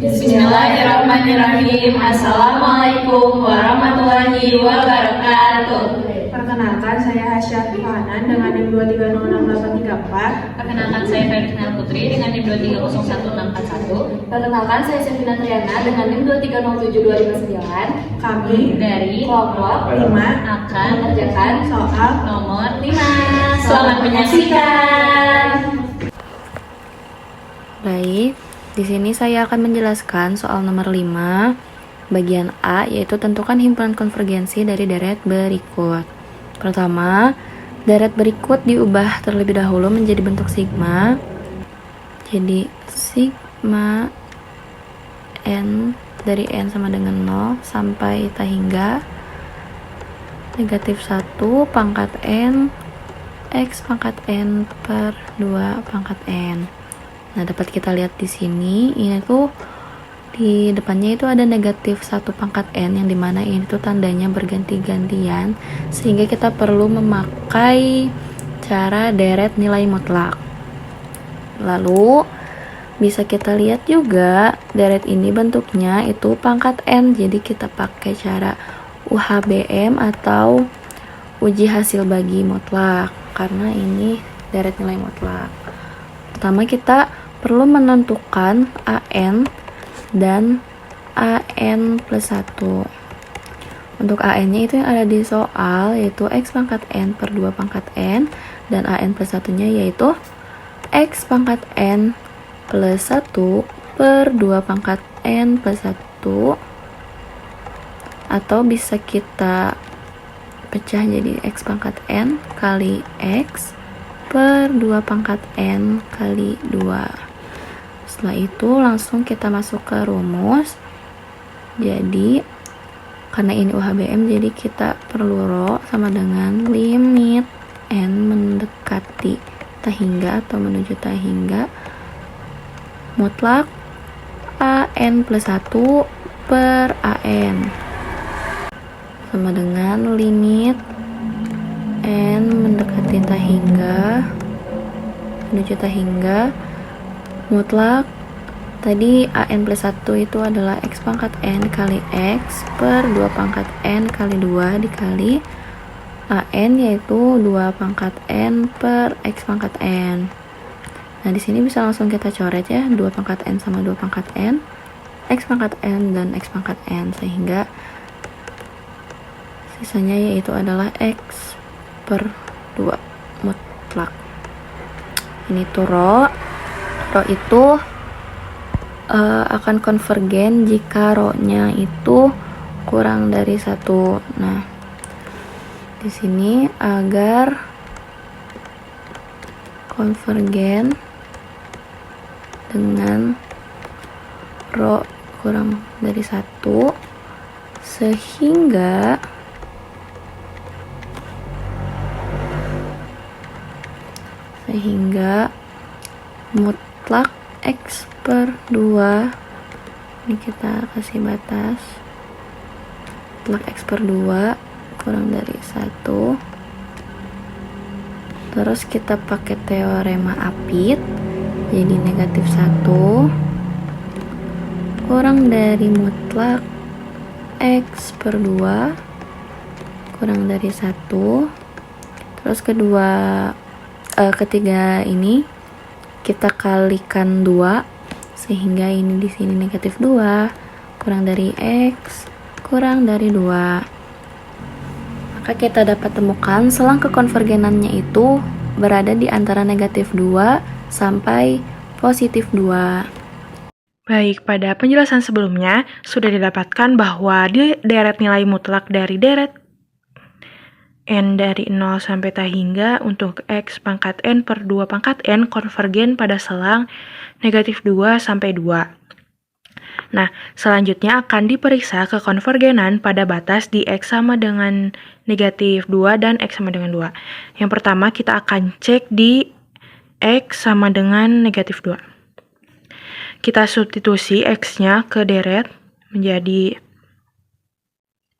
Bismillahirrahmanirrahim. Assalamualaikum warahmatullahi wabarakatuh. Perkenalkan, saya Hasya Tuhanan dengan NIM 2306834. Perkenalkan, saya Ferdinand Putri dengan NIM 2301641. Perkenalkan, saya Sevina Triana dengan NIM 2307259. Kami Dari kelompok 5 Akan mengerjakan soal nomor 5. Selamat menyaksikan. Baik, di sini saya akan menjelaskan soal nomor 5, bagian A, yaitu tentukan himpunan konvergensi dari deret berikut. Pertama, deret berikut diubah terlebih dahulu menjadi bentuk sigma. Jadi, sigma n dari n sama dengan 0 sampai ta hingga negatif 1 pangkat n x pangkat n per 2 pangkat n. Nah, dapat kita lihat di sini, ini tuh di depannya itu ada negatif 1 pangkat n, yang dimana ini tuh tandanya berganti-gantian, sehingga kita perlu memakai cara deret nilai mutlak. Lalu bisa kita lihat juga deret ini bentuknya itu pangkat n, jadi kita pakai cara UHBM atau uji hasil bagi mutlak, karena ini deret nilai mutlak. Pertama, kita perlu menentukan AN dan AN plus 1. Untuk AN nya itu yang ada di soal, yaitu X pangkat N per 2 pangkat N, dan AN plus 1 nya yaitu X pangkat N plus 1 per 2 pangkat N plus 1, atau bisa kita pecah jadi X pangkat N kali X per 2 pangkat N kali 2. Setelah itu langsung kita masuk ke rumus. Jadi karena ini UHBM, jadi kita perlu rho sama dengan limit n mendekati ta hingga atau menuju ta hingga mutlak AN plus 1 per AN sama dengan limit n mendekati ta hingga menuju ta hingga mutlak tadi AN plus 1 itu adalah X pangkat N kali X per 2 pangkat N kali 2 dikali AN, yaitu 2 pangkat N per X pangkat N. Nah, di sini bisa langsung kita coret ya, 2 pangkat N sama 2 pangkat N, X pangkat N dan X pangkat N, sehingga sisanya yaitu adalah X per 2 mutlak. Ini tuh rho itu akan konvergen jika rho-nya itu kurang dari 1. Nah, di sini agar konvergen dengan rho kurang dari 1, sehingga mutlak X per 2, ini kita kasih batas, mutlak X per 2 kurang dari 1, terus kita pakai teorema Apit, jadi negatif 1 kurang dari mutlak X per 2 kurang dari 1, terus ketiga ini kita kalikan 2, sehingga ini di sini negatif 2 kurang dari X kurang dari 2. Maka kita dapat temukan selang kekonvergenannya itu berada di antara negatif 2 sampai positif 2. Baik, pada penjelasan sebelumnya sudah didapatkan bahwa di deret nilai mutlak dari deret n dari 0 sampai ta hingga untuk X pangkat N per 2 pangkat N konvergen pada selang negatif 2 sampai 2. Nah, selanjutnya akan diperiksa kekonvergenan pada batas di X sama dengan negatif 2 dan X sama dengan 2. Yang pertama kita akan cek di X sama dengan negatif 2. Kita substitusi X-nya ke deret menjadi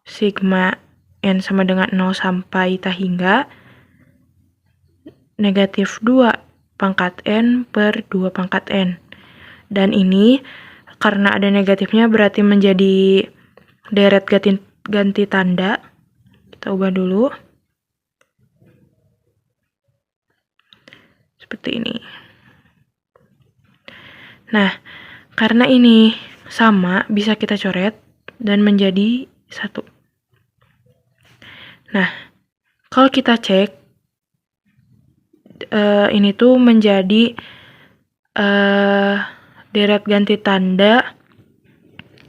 sigma N sama dengan 0 sampai ta hingga negatif 2 pangkat N per 2 pangkat N. Dan ini karena ada negatifnya berarti menjadi deret ganti tanda. Kita ubah dulu. Seperti ini. Nah, karena ini sama, bisa kita coret dan menjadi 1. Nah, kalau kita cek, ini tuh menjadi deret ganti tanda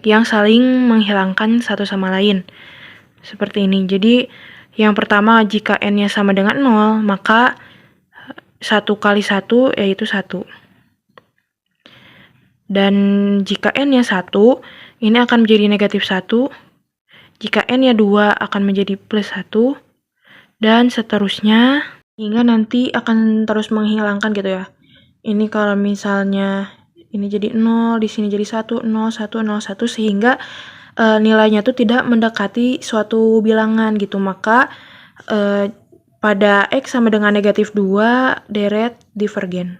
yang saling menghilangkan satu sama lain. Seperti ini. Jadi, yang pertama, jika n-nya sama dengan 0, maka 1 kali 1 yaitu 1. Dan jika n-nya 1, ini akan menjadi negatif 1. Jika n-nya 2 akan menjadi plus 1. Dan seterusnya, hingga nanti akan terus menghilangkan gitu ya. Ini kalau misalnya ini jadi 0, di sini jadi 1, 0, 1, 0, 1, sehingga nilainya tuh tidak mendekati suatu bilangan gitu. Maka pada X sama dengan negatif 2, deret divergen.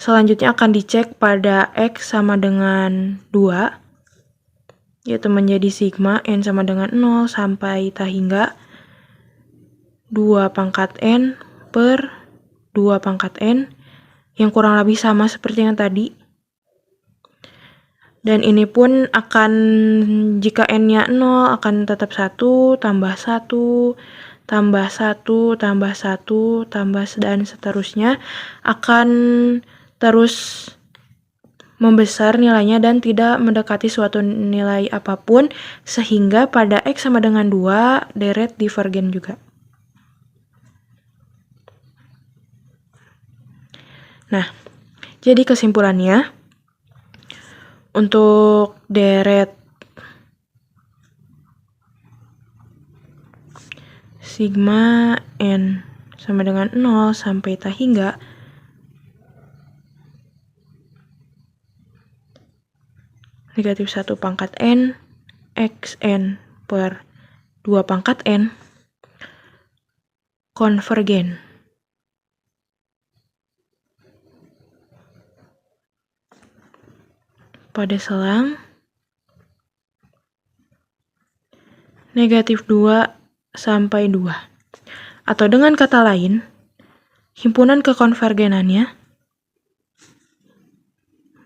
Selanjutnya akan dicek pada X sama dengan 2, yaitu menjadi sigma N sama dengan 0 sampai tak hingga 2 pangkat N per 2 pangkat N, yang kurang lebih sama seperti yang tadi. Dan ini pun akan, jika n-nya 0 akan tetap 1, tambah 1, tambah 1, tambah 1, tambah dan seterusnya, akan terus membesar nilainya dan tidak mendekati suatu nilai apapun, sehingga pada X sama dengan 2, deret divergen juga. Nah, jadi kesimpulannya, untuk deret sigma N sama dengan 0 sampai tak hingga negatif 1 pangkat N XN per 2 pangkat N konvergen. Pada selang negatif 2 sampai 2. Atau dengan kata lain, himpunan kekonvergenannya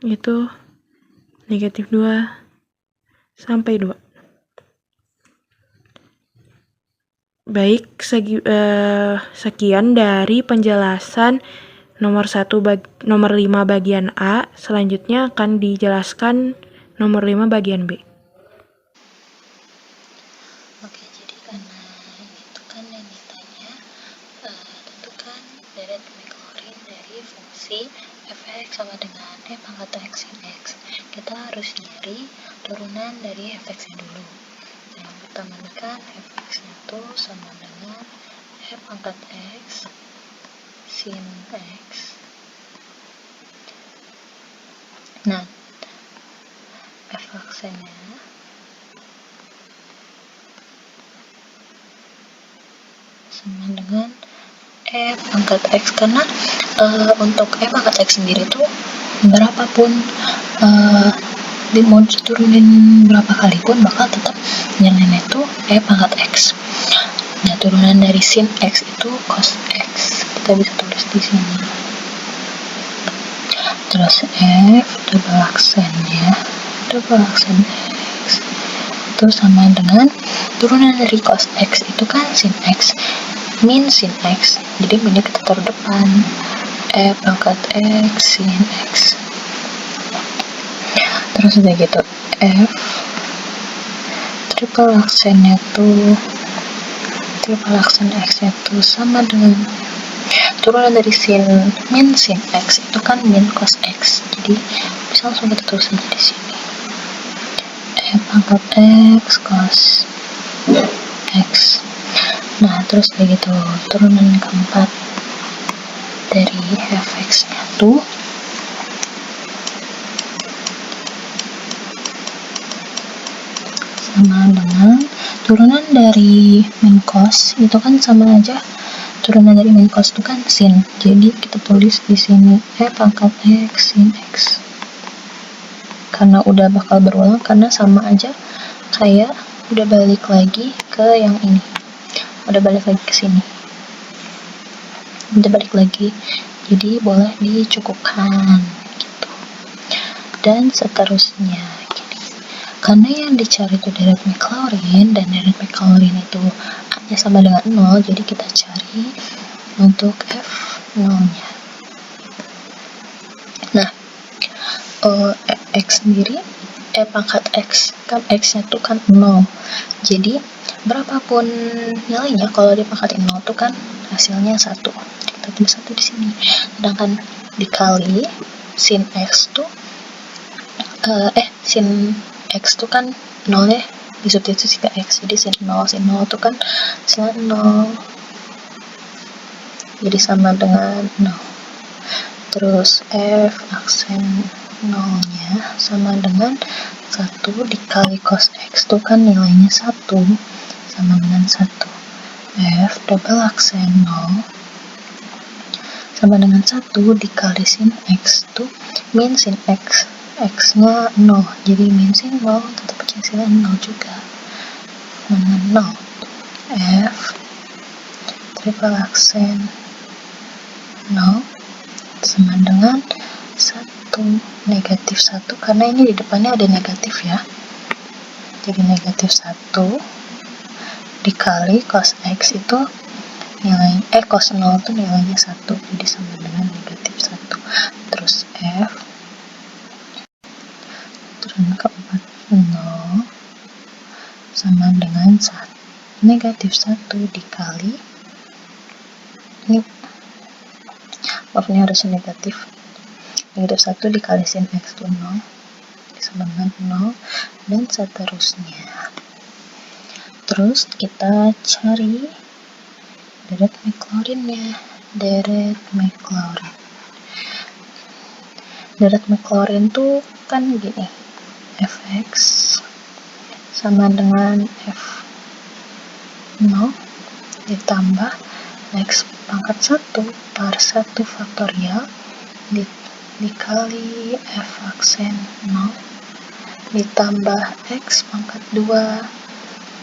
itu negatif 2 sampai 2. Baik, sekian dari penjelasan nomor 5 bagian A. Selanjutnya akan dijelaskan nomor 5 bagian B. Oke, jadi karena itu kan yang ditanya, tentukan deret Maclaurin dari fungsi f(x) sama dengan e pangkat x sin x. Kita harus nyari turunan dari f(x)-nya dulu. Yang pertama kan f(x)-nya itu sama dengan e pangkat x sin x. Nah, f(x)-nya sama dengan e pangkat x, karena untuk e pangkat x sendiri tuh berapapun mau diturunin berapa kali pun bakal tetap nilainya itu e pangkat x. Nah, turunan dari sin x itu cos x. Kita bisa tulis di sini. Terus f double aksennya, double aksen x itu sama dengan turunan dari cos x itu kan sin x min sin x. Jadi minnya kita taruh depan, e pangkat x sin x. Terus udah gitu f triple aksennya tuh, triple aksen x itu sama dengan turunan dari min sin x itu kan min cos x. Jadi bisa langsung kita tulis aja di sini, e pangkat x cos x. Nah, terus begitu turunan keempat dari fx-nya tuh sama dengan turunan dari min cos itu kan sama aja turunan dari min cos itu kan sin, jadi kita tulis di sini E pangkat X sin X, karena udah bakal berulang, karena sama aja kayak udah balik lagi ke yang ini, udah balik lagi ke sini, udah balik lagi, jadi boleh dicukupkan gitu. Dan seterusnya gini. Karena yang dicari itu deret Maclaurin, dan deret Maclaurin itu A-nya sama dengan 0, jadi kita cari untuk F0 nya. Nah, X sendiri, E pangkat X, kan X nya tuh kan 0, jadi berapapun nilainya, kalau dipangkatin 0 tuh kan hasilnya 1, kita tulis 1 di sini. Sedangkan dikali sin X tuh sin X tuh kan 0 ya, disubstitusi ke X, jadi sin 0 tuh kan hasilnya 0, jadi sama dengan 0. Terus F aksen 0 nya sama dengan 1 dikali cos X tuh kan nilainya 1, sama dengan 1. F double aksen 0 sama dengan 1 dikali sin X tuh min sin X, X nya 0, jadi min sin 0 tetap hasilnya 0 juga, sama dengan 0. F triple aksen 0 sama dengan 1 negatif 1, karena ini di depannya ada negatif ya, jadi negatif 1 dikali cos X itu nilai cos 0 itu nilainya 1, jadi sama dengan negatif 1. Terus F turun ke 40 sama dengan 1 negatif 1 dikali, ini maaf ini harus negatif 1 dikali sin X itu 0, sama dengan 0, dan seterusnya. Terus kita cari deret Maclaurinnya. Deret Maclaurin tuh kan gini, Fx sama dengan F0 ditambah X pangkat 1 per 1 faktorial dikali F aksen 0 ditambah X pangkat 2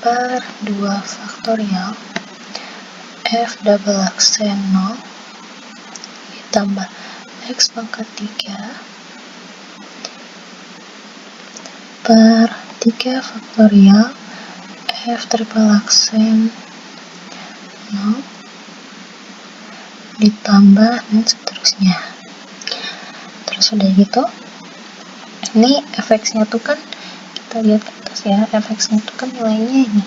per 2 faktorial F double aksen 0 ditambah X pangkat 3 per 3 faktorial F triple aksen 0 ditambah dan seterusnya. Terus udah gitu, ini fx nya tuh kan kita lihat ke atas ya, fx nya tuh kan nilainya ini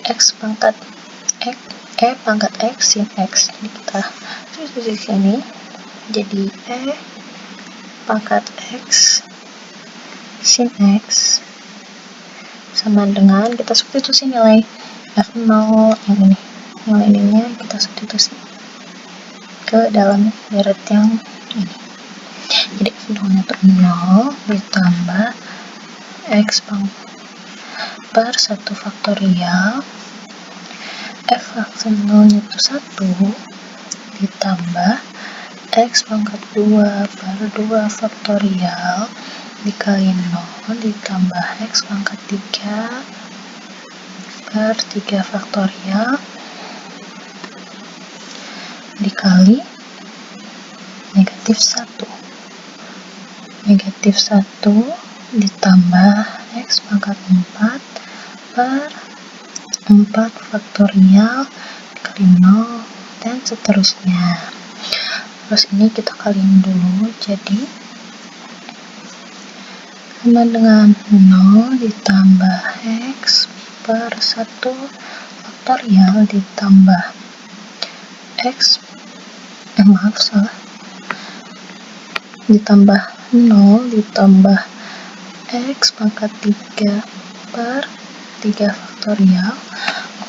X pangkat X, E pangkat X sin X, jadi kita substitusi di sini jadi E pangkat X sin X sama dengan, kita substitusi nilai F0 yang ini, nilai ininya kita substitusi ke dalam deret yang ini, jadi F0 nya itu 0 ditambah X per 1 faktorial F aksen 0 nya itu 1 ditambah X pangkat 2 per 2 faktorial dikali 0 ditambah X pangkat 3 per 3 faktorial dikali negatif 1 ditambah X pangkat 4 per 4 faktorial dikali 0 dan seterusnya. Terus ini kita kaliin dulu, jadi sama dengan 0 ditambah X per 1 faktorial ditambah X ditambah 0 ditambah X pangkat 3 per 3 faktorial,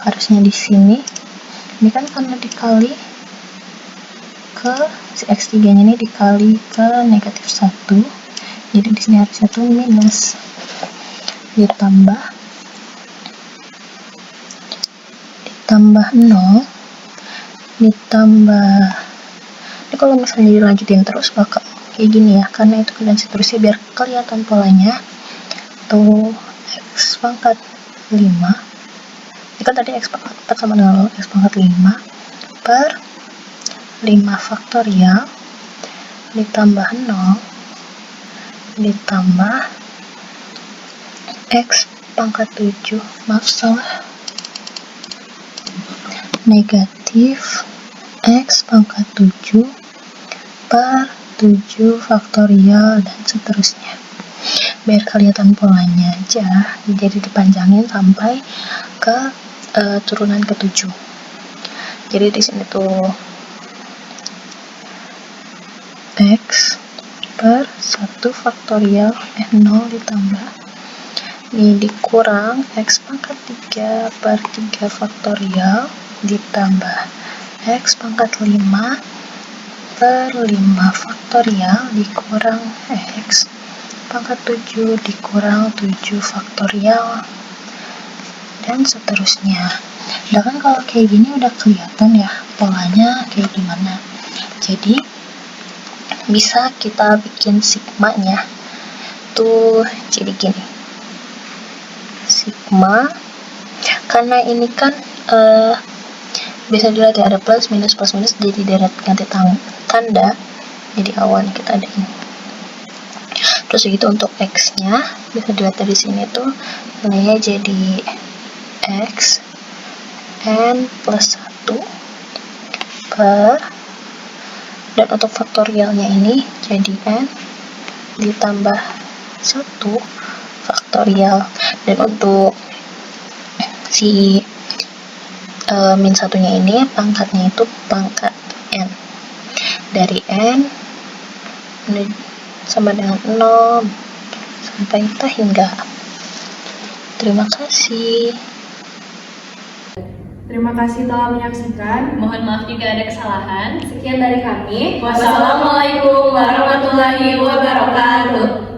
harusnya di sini ini kan karena dikali ke si X3 nya ini dikali ke negatif 1, jadi di sini harusnya tuh minus ditambah 0 ditambah, ini kalau misalnya dilanjutin terus bakal kayak gini ya, karena itu dan seterusnya. Biar kelihatan polanya tuh, x pangkat 5, ini kan tadi x pangkat 4 sama dengan x pangkat 5 per 5 faktorial ditambah 0 ditambah x pangkat 7, maaf salah, negatif x pangkat 7 per 7 faktorial dan seterusnya. Biar kelihatan polanya aja, jadi dipanjangin sampai ke turunan ke-7. Jadi di sini tuh x per 1 faktorial 0 ditambah ini dikurang x pangkat 3 per 3 faktorial ditambah x pangkat 5 per 5 faktorial dikurang x pangkat 7 dikurang 7 faktorial dan seterusnya. Nah kan kalau kayak gini udah kelihatan ya polanya kayak gimana. Jadi bisa kita bikin sigmanya tuh jadi gini, sigma, karena ini kan bisa dilihat ya, ada plus minus, jadi deret ganti tanda, jadi awalnya kita ada ini. Terus begitu untuk x nya bisa dilihat dari sini tuh nilainya jadi x n plus 1 per, dan untuk faktorialnya ini jadi n ditambah 1 faktorial, dan untuk si min satunya ini pangkatnya itu pangkat n, dari n sama dengan 0 sampai hingga. Terima kasih. Terima kasih telah menyaksikan. Mohon maaf jika ada kesalahan. Sekian dari kami. Wassalamualaikum warahmatullahi wabarakatuh.